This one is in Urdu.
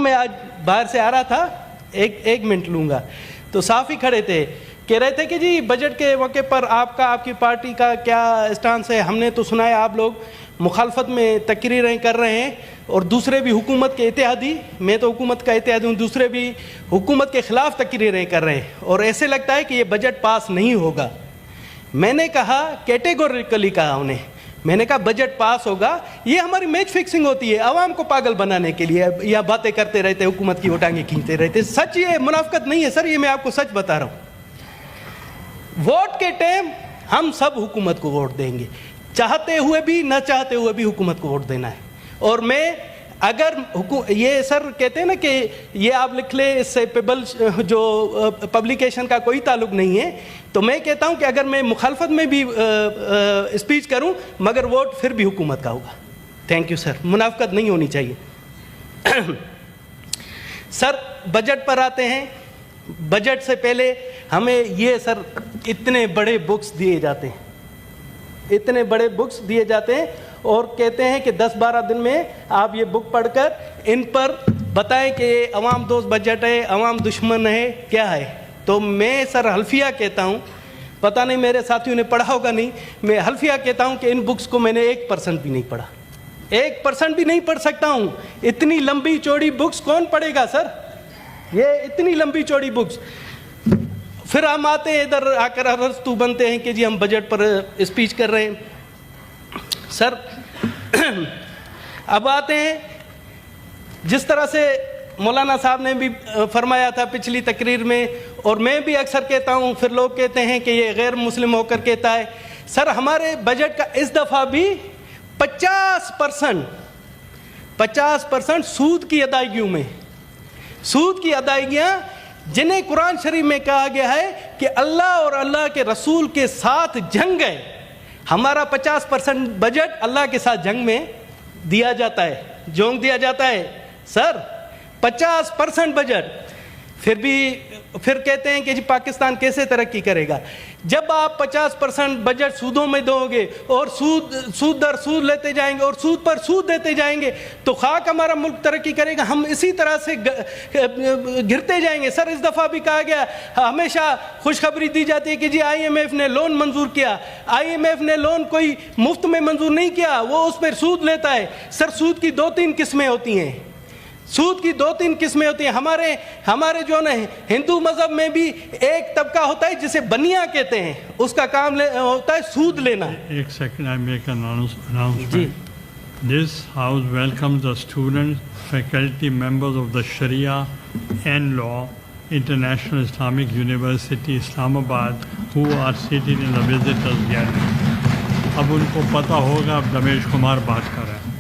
میں آج باہر سے آ رہا تھا, ایک منٹ لوں گا, تو صحافی کھڑے تھے, کہہ رہے تھے کہ جی بجٹ کے موقع پر آپ کی پارٹی کا کیا اسٹانس ہے. ہم نے تو سنا ہے آپ لوگ مخالفت میں تقریریں کر رہے ہیں, اور دوسرے بھی حکومت کے اتحادی, میں تو حکومت کا اتحادی ہوں, دوسرے بھی حکومت کے خلاف تقریریں کر رہے ہیں, اور ایسے لگتا ہے کہ یہ بجٹ پاس نہیں ہوگا. میں نے کہا, کیٹیگوریکلی کہا انہیں, میں نے کہا بجٹ پاس ہوگا. یہ ہماری میچ فکسنگ ہوتی ہے عوام کو پاگل بنانے کے لیے, یا باتیں کرتے رہتے, حکومت کی وہ ٹانگیں کھینچتے رہتے. سچ یہ منافقت نہیں ہے سر, یہ میں آپ کو سچ بتا رہا ہوں. ووٹ کے ٹائم ہم سب حکومت کو ووٹ دیں گے, چاہتے ہوئے بھی نہ چاہتے ہوئے بھی حکومت کو ووٹ دینا ہے. اور میں اگر یہ سر کہتے ہیں نا کہ یہ آپ لکھ لیں, اس سے پیبل جو پبلیکیشن کا کوئی تعلق نہیں ہے, تو میں کہتا ہوں کہ اگر میں مخالفت میں بھی اسپیچ کروں مگر ووٹ پھر بھی حکومت کا ہوگا. تھینک یو سر, منافقت نہیں ہونی چاہیے. سر بجٹ پر آتے ہیں. بجٹ سے پہلے ہمیں یہ سر اتنے بڑے بکس دیے جاتے ہیں, اتنے بڑے بکس دیے جاتے ہیں, اور کہتے ہیں کہ 10-12 دن میں آپ یہ بک پڑھ کر ان پر بتائیں کہ عوام دوست بجٹ ہے, عوام دشمن ہے, کیا ہے. تو میں سر حلفیہ کہتا ہوں, پتہ نہیں میرے ساتھیوں نے پڑھا ہوگا نہیں, میں حلفیہ کہتا ہوں کہ ان بکس کو میں نے 1% بھی نہیں پڑھا, 1% بھی نہیں پڑھ سکتا ہوں. اتنی لمبی چوڑی بکس کون پڑھے گا سر, یہ اتنی لمبی چوڑی بکس. پھر ہم آتے ہیں ادھر آ کر ارسطو بنتے ہیں کہ جی ہم بجٹ پر اسپیچ کر رہے ہیں. سر اب آتے ہیں, جس طرح سے مولانا صاحب نے بھی فرمایا تھا پچھلی تقریر میں, اور میں بھی اکثر کہتا ہوں, پھر لوگ کہتے ہیں کہ یہ غیر مسلم ہو کر کہتا ہے. سر ہمارے بجٹ کا اس دفعہ بھی 50% سود کی ادائیگیوں میں, سود کی ادائیگیاں جنہیں قرآن شریف میں کہا گیا ہے کہ اللہ اور اللہ کے رسول کے ساتھ جنگ ہے, ہمارا 50% بجٹ اللہ کے ساتھ جنگ میں دیا جاتا ہے, جونگ دیا جاتا ہے. سر 50% بجٹ, پھر کہتے ہیں کہ جی پاکستان کیسے ترقی کرے گا. جب آپ 50% بجٹ سودوں میں دو گے, اور سود در سود لیتے جائیں گے, اور سود پر سود دیتے جائیں گے, تو خاک ہمارا ملک ترقی کرے گا, ہم اسی طرح سے گرتے جائیں گے. سر اس دفعہ بھی کہا گیا, ہمیشہ خوشخبری دی جاتی ہے کہ جی IMF نے لون منظور کیا. IMF نے لون کوئی مفت میں منظور نہیں کیا, وہ اس پر سود لیتا ہے. سر سود کی 2-3 قسمیں ہوتی ہیں, سود کی 2-3 قسمیں ہوتی ہیں. ہمارے جو نا ہندو مذہب میں بھی ایک طبقہ ہوتا ہے جسے بنیا کہتے ہیں, اس کا کام ہوتا ہے سود لینا. ایک second, I make an announcement. This house welcomes the students, faculty, members of the Sharia and Law International Islamic University, Islamabad, who are seated in the visitors gallery. اب ان کو پتہ ہوگا, اب دمیش کمار بات کر رہے ہیں.